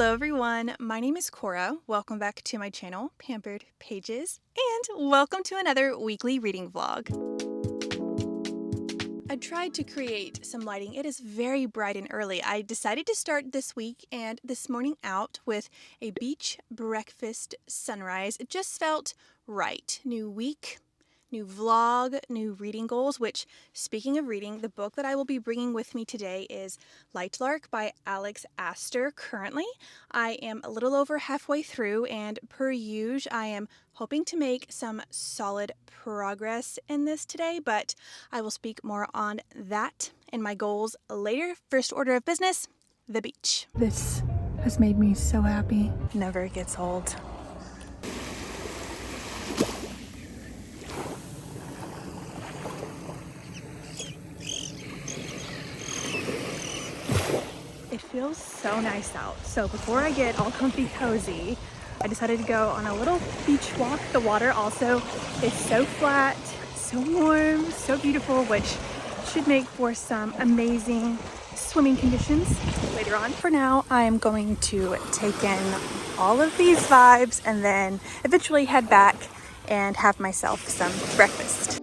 Hello everyone, my name is Cora. Welcome back to my channel, Pampered Pages, and welcome to another weekly reading vlog. I tried to create some lighting. It is very bright and early. I decided to start this week and this morning out with a beach breakfast sunrise. It just felt right. New week, new vlog, new reading goals, which, speaking of reading, the book that I will be bringing with me today is Lightlark by Aster. Currently, I am a little over halfway through, and per usual, I am hoping to make some solid progress in this today, but I will speak more on that and my goals later. First order of business, the beach. This has made me so happy. Never gets old. It feels so nice out. So before I get all comfy cozy, I decided to go on a little beach walk. The water also is so flat, so warm, so beautiful, which should make for some amazing swimming conditions later on. For now, I am going to take in all of these vibes and then eventually head back and have myself some breakfast.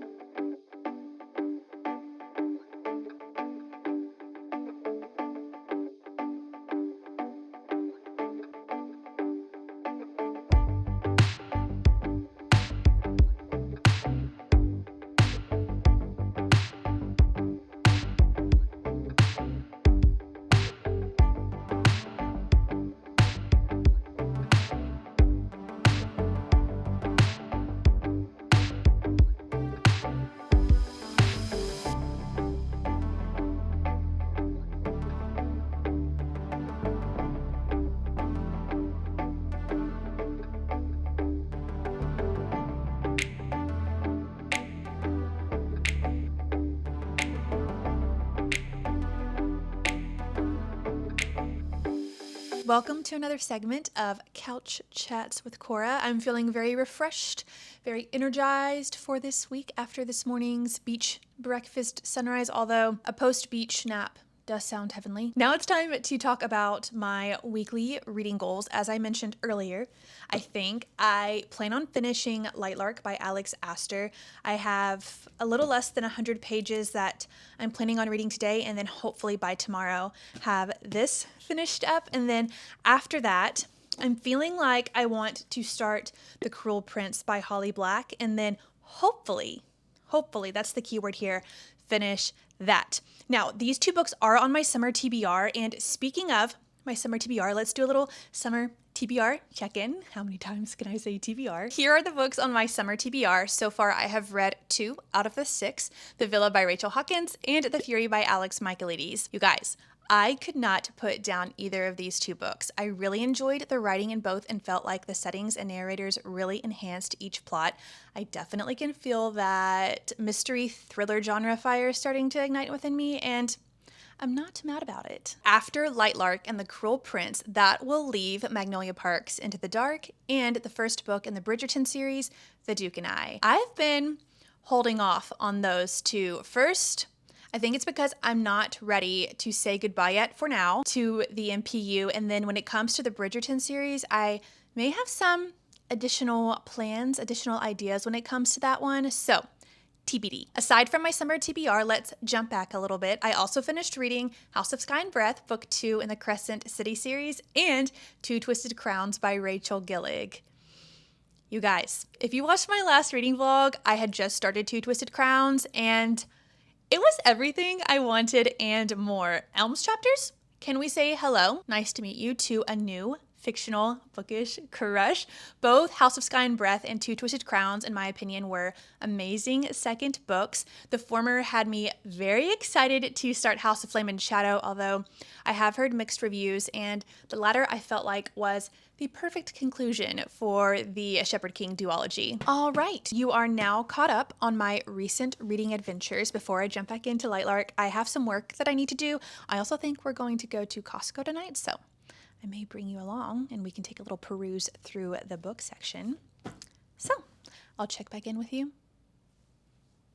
Welcome to another segment of Couch Chats with Cora. I'm feeling very refreshed, very energized for this week after this morning's beach breakfast sunrise, although a post-beach nap does sound heavenly. Now it's time to talk about my weekly reading goals. As I mentioned earlier, I think I plan on finishing Lightlark by Aster. I have a little less than 100 pages that I'm planning on reading today, and then hopefully by tomorrow have this finished up. And then after that, I'm feeling like I want to start The Cruel Prince by Holly Black, and then hopefully, that's the key word here, finish that. Now, these two books are on my summer TBR, and speaking of my summer TBR, let's do a little summer TBR check-in. How many times can I say TBR? Here are the books on my summer TBR. So far, I have read 2 out of the 6, The Villa by Rachel Hawkins and The Fury by Alex Michaelides. You guys, I could not put down either of these 2 books. I really enjoyed the writing in both and felt like the settings and narrators really enhanced each plot. I definitely can feel that mystery thriller genre fire starting to ignite within me, and I'm not mad about it. After Lightlark and The Cruel Prince, that will leave Magnolia Parks Into the Dark and the first book in the Bridgerton series, The Duke and I. I've been holding off on those 2. First, I think it's because I'm not ready to say goodbye yet for now to the MPU. And then when it comes to the Bridgerton series, I may have some additional plans, additional ideas when it comes to that one. So TBD. Aside from my summer TBR, let's jump back a little bit. I also finished reading House of Sky and Breath, book 2 in the Crescent City series, and Two Twisted Crowns by Rachel Gillig. You guys, if you watched my last reading vlog, I had just started Two Twisted Crowns, and it was everything I wanted and more. Elms chapters? Can we say hello? Nice to meet you to a new fictional bookish crush. Both House of Sky and Breath and Two Twisted Crowns, in my opinion, were amazing second books. The former had me very excited to start House of Flame and Shadow, although I have heard mixed reviews, and the latter I felt like was the perfect conclusion for the Shepherd King duology. All right, you are now caught up on my recent reading adventures. Before I jump back into Lightlark, I have some work that I need to do. I also think we're going to go to COSTCO tonight, so I may bring you along and we can take a little peruse through the book section. So I'll check back in with you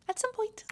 at some point.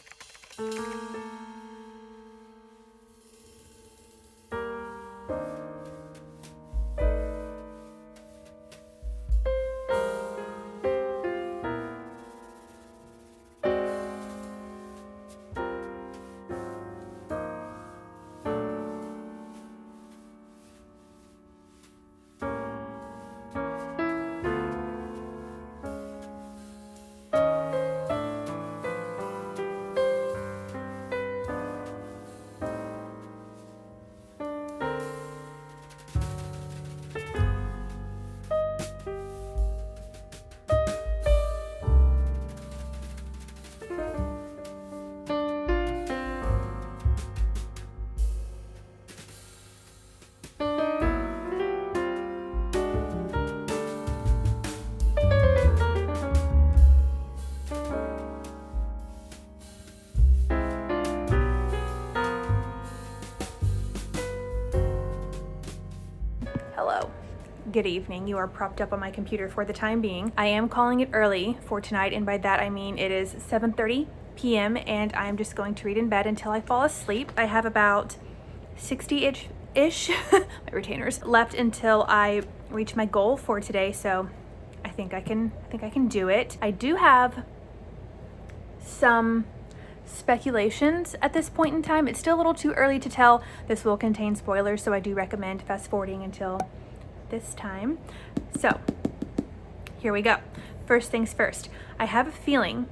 good evening. You are propped up on my computer for the time being. I am calling it early for tonight, and by that I mean it is 7:30 p.m. and I'm just going to read in bed until I fall asleep. I have about 60-ish my retainers left until I reach my goal for today, so I think I can do it. I do have some speculations at this point in time. It's still a little too early to tell. This will contain spoilers, so I do recommend fast forwarding until this time. So here we go. First things first. I have a feeling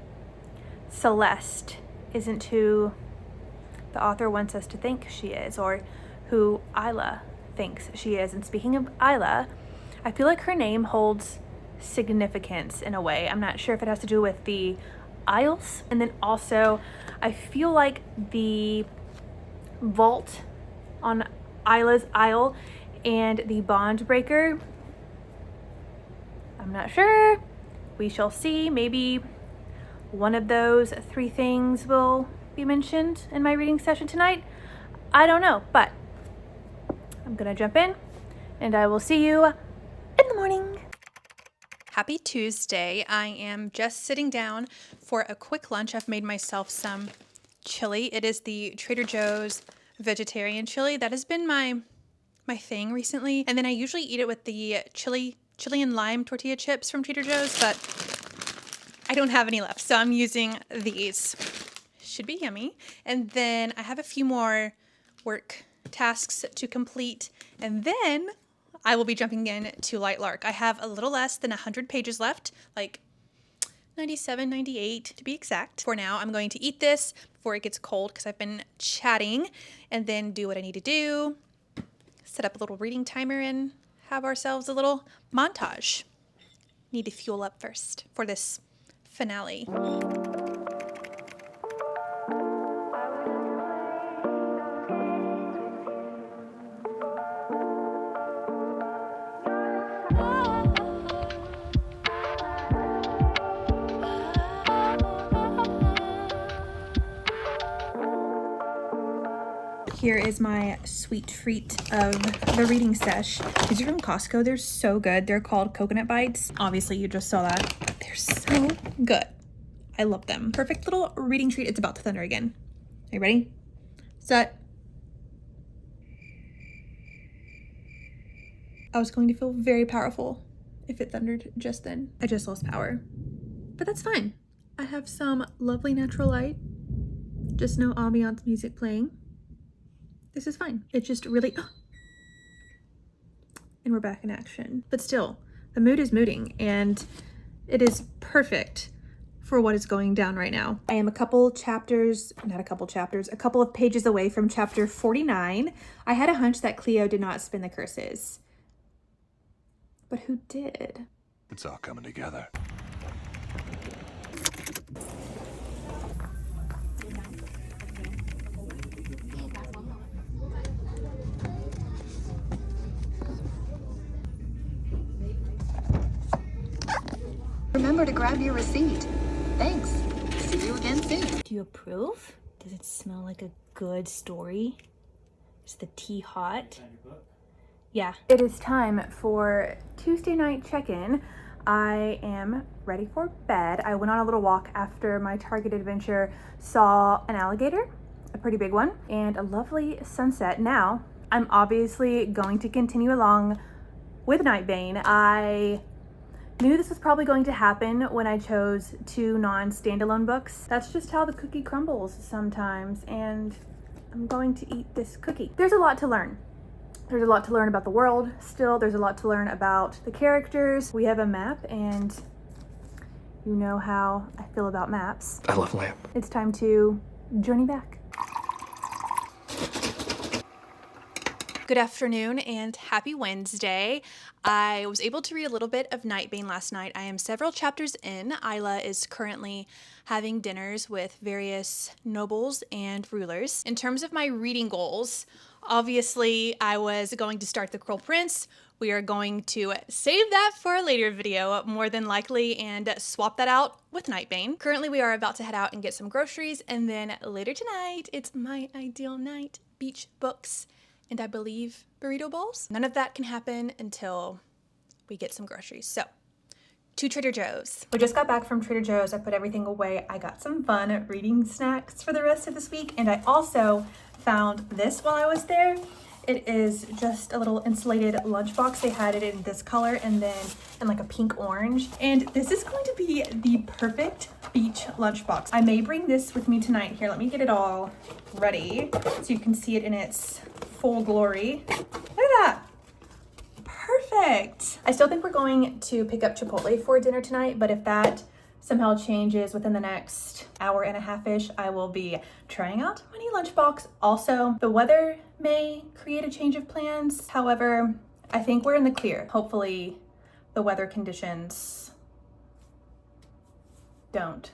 Celeste isn't who the author wants us to think she is, or who Isla thinks she is. And speaking of Isla, I feel like her name holds significance in a way. I'm not sure if it has to do with the Isles, and then also I feel like the vault on Isla's Isle and the bond breaker, I'm not sure. We shall see. Maybe one of those three things will be mentioned in my reading session tonight. I don't know, but I'm gonna jump in and I will see you in the morning. Happy Tuesday. I am just sitting down for a quick lunch. I've made myself some chili. It is the Trader Joe's vegetarian chili. That has been my thing recently. And then I usually eat it with the chili and lime tortilla chips from Trader Joe's, but I don't have any left, so I'm using these. Should be yummy. And then I have a few more work tasks to complete, and then I will be jumping in to Lightlark. I have a little less than 100 pages left, like 97, 98 to be exact. For now, I'm going to eat this before it gets cold because I've been chatting, and then do what I need to do, set up a little reading timer, and have ourselves a little montage. Need to fuel up first for this finale. Here is my sweet treat of the reading sesh. These are from Costco. They're so good. They're called coconut bites. Obviously, you just saw that, but they're so good. I love them. Perfect little reading treat. It's about to thunder again. Are you ready? Set. I was going to feel very powerful if it thundered just then. I just lost power, but that's fine. I have some lovely natural light, just no ambiance music playing. This is fine. It's just really, and we're back in action. But still, the mood is mooding, and it is perfect for what is going down right now. I am a couple of pages away from chapter 49. I had a hunch that Cleo did not spin the curses. But who did? It's all coming together. Remember to grab your receipt. Thanks. See you again soon. Do you approve? Does it smell like a good story? Is the tea hot? Yeah. It is time for Tuesday night check-in. I am ready for bed. I went on a little walk after my Target adventure, saw an alligator, a pretty big one, and a lovely sunset. Now, I'm obviously going to continue along with Nightbane. I knew this was probably going to happen when I chose 2 non-standalone books. That's just how the cookie crumbles sometimes, and I'm going to eat this cookie. There's a lot to learn. There's a lot to learn about the world still. There's a lot to learn about the characters. We have a map, and you know how I feel about maps. I love lamp. It's time to journey back. Good afternoon and happy Wednesday. I was able to read a little bit of Nightbane last night. I am several chapters in. Isla is currently having dinners with various nobles and rulers. In terms of my reading goals, obviously I was going to start The Cruel Prince. We are going to save that for a later video, more than likely, and swap that out with Nightbane. Currently we are about to head out and get some groceries, and then later tonight, it's my ideal night, beach books, and I believe burrito bowls. None of that can happen until we get some groceries. So, to Trader Joe's. We just got back from Trader Joe's. I put everything away. I got some fun reading snacks for the rest of this week. And I also found this while I was there. It is just a little insulated lunchbox. They had it in this color and then in like a pink orange. And this is going to be the perfect beach lunchbox. I may bring this with me tonight. Here, let me get it all ready so you can see it in its full glory. Look at that. Perfect. I still think we're going to pick up Chipotle for dinner tonight, but if that somehow changes within the next hour and a half-ish, I will be trying out my new lunchbox. Also, the weather may create a change of plans. However, I think we're in the clear. Hopefully the weather conditions don't.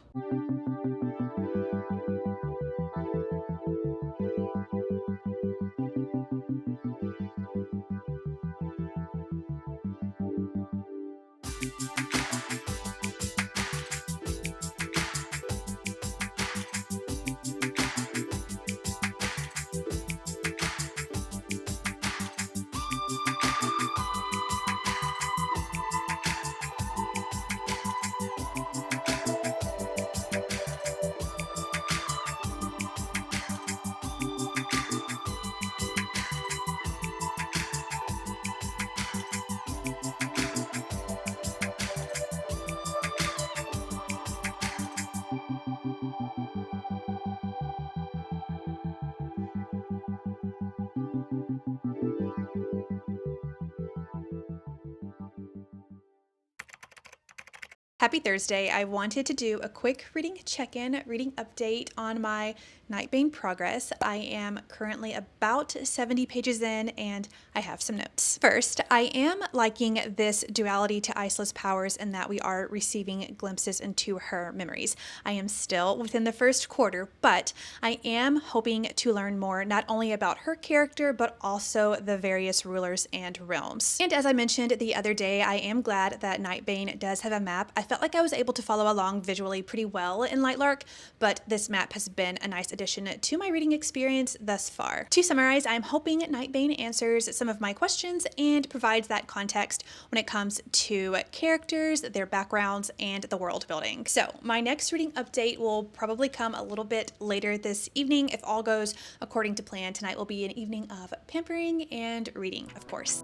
Happy Thursday. I wanted to do a quick reading check-in, reading update on my Nightbane progress. I am currently about 70 pages in and I have some notes. First, I am liking this duality to Isola's powers in that we are receiving glimpses into her memories. I am still within the first quarter, but I am hoping to learn more not only about her character, but also the various rulers and realms. And as I mentioned the other day, I am glad that Nightbane does have a map. I felt like I was able to follow along visually pretty well in Lightlark, but this map has been a nice addition to my reading experience thus far. To summarize, I'm hoping Nightbane answers some of my questions and provides that context when it comes to characters, their backgrounds, and the world building. So my next reading update will probably come a little bit later this evening. If all goes according to plan, tonight will be an evening of pampering and reading, of course.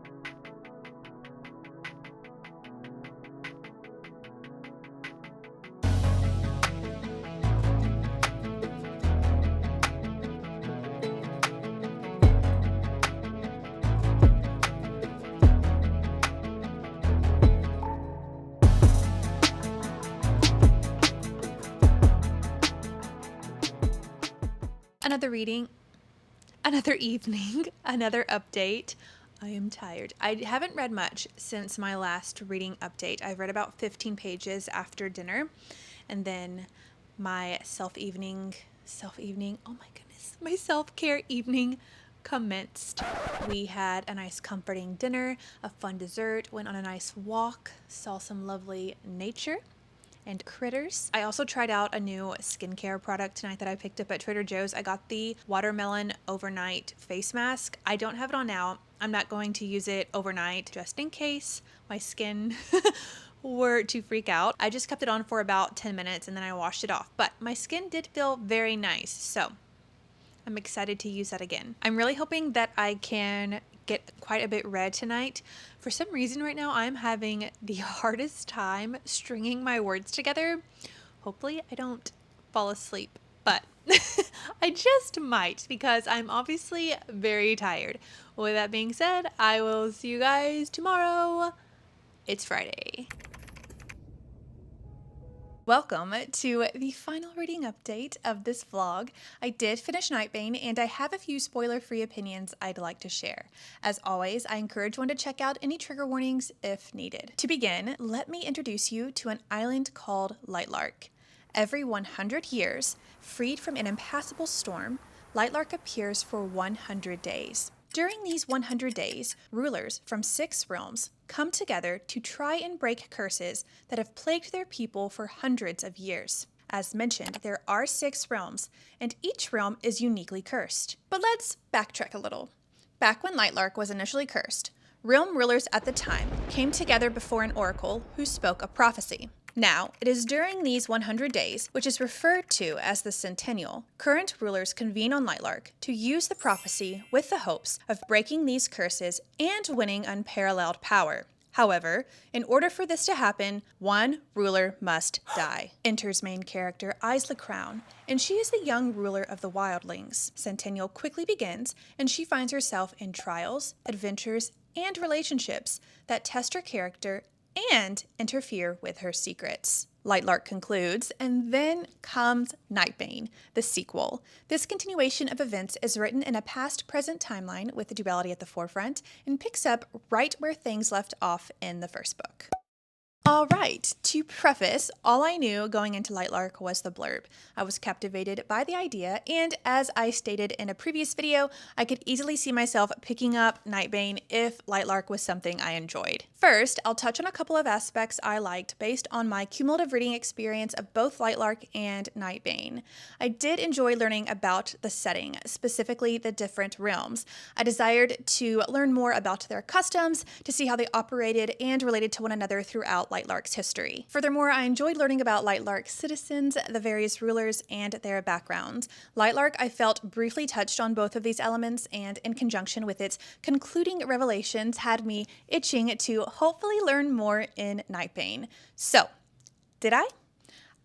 Another reading, another evening, another update. I am tired. I haven't read much since my last reading update. I've read about 15 pages after dinner, and then my self-evening, oh my goodness, my self-care evening commenced. We had a nice comforting dinner, a fun dessert, went on a nice walk, saw some lovely nature and critters. I also tried out a new skincare product tonight that I picked up at Trader Joe's. I got the watermelon overnight face mask. I don't have it on now. I'm not going to use it overnight just in case my skin were to freak out. I just kept it on for about 10 minutes and then I washed it off. But my skin did feel very nice, so I'm excited to use that again. I'm really hoping that I can get quite a bit read tonight. For some reason right now, I'm having the hardest time stringing my words together. Hopefully I don't fall asleep, but I just might because I'm obviously very tired. With that being said, I will see you guys tomorrow. It's Friday. Welcome to the final reading update of this vlog. I did finish Nightbane and I have a few spoiler-free opinions I'd like to share. As always, I encourage one to check out any trigger warnings if needed. To begin, let me introduce you to an island called Lightlark. Every 100 years, freed from an impassable storm, Lightlark appears for 100 days. During these 100 days, rulers from 6 realms come together to try and break curses that have plagued their people for hundreds of years. As mentioned, there are 6 realms, and each realm is uniquely cursed. But let's backtrack a little. Back when Lightlark was initially cursed, realm rulers at the time came together before an oracle who spoke a prophecy. Now, it is during these 100 days, which is referred to as the centennial, current rulers convene on Lightlark to use the prophecy with the hopes of breaking these curses and winning unparalleled power. However, in order for this to happen, one ruler must die. Enters main character Isla Crown, and she is the young ruler of the wildlings. Centennial quickly begins, and she finds herself in trials, adventures, and relationships that test her character and interfere with her secrets. Lightlark concludes, and then comes Nightbane, the sequel. This continuation of events is written in a past-present timeline with the duality at the forefront and picks up right where things left off in the first book. All right, to preface, all I knew going into Lightlark was the blurb. I was captivated by the idea, and as I stated in a previous video, I could easily see myself picking up Nightbane if Lightlark was something I enjoyed. First, I'll touch on a couple of aspects I liked based on my cumulative reading experience of both Lightlark and Nightbane. I did enjoy learning about the setting, specifically the different realms. I desired to learn more about their customs, to see how they operated and related to one another throughout Lightlark's history. Furthermore, I enjoyed learning about Lightlark's citizens, the various rulers, and their backgrounds. Lightlark, I felt, briefly touched on both of these elements, and in conjunction with its concluding revelations, had me itching to hopefully learn more in Nightbane. So, did I?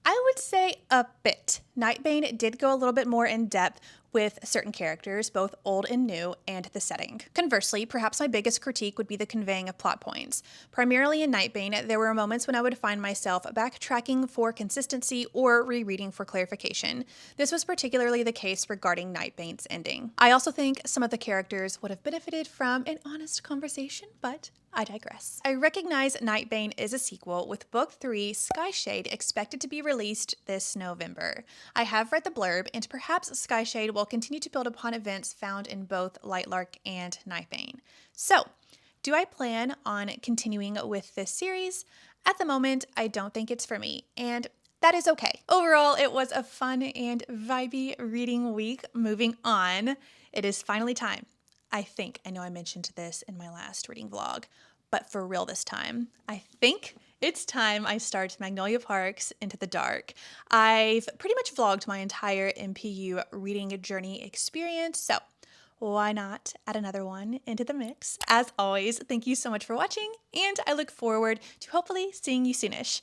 I would say a bit. Nightbane did go a little bit more in depth with certain characters, both old and new, and the setting. Conversely, perhaps my biggest critique would be the conveying of plot points. Primarily in Nightbane, there were moments when I would find myself backtracking for consistency or rereading for clarification. This was particularly the case regarding Nightbane's ending. I also think some of the characters would have benefited from an honest conversation, but I digress. I recognize Nightbane is a sequel, with Book 3, Skyshade, expected to be released this November. I have read the blurb, and perhaps Skyshade will continue to build upon events found in both Lightlark and Nightbane. So, do I plan on continuing with this series? At the moment, I don't think it's for me, and that is okay. Overall, it was a fun and vibey reading week. Moving on, it is finally time. I know I mentioned this in my last reading vlog, but for real this time, I think it's time I start Magnolia Park's Into the Dark. I've pretty much vlogged my entire MPU reading journey experience, so why not add another one into the mix? As always, thank you so much for watching, and I look forward to hopefully seeing you soonish.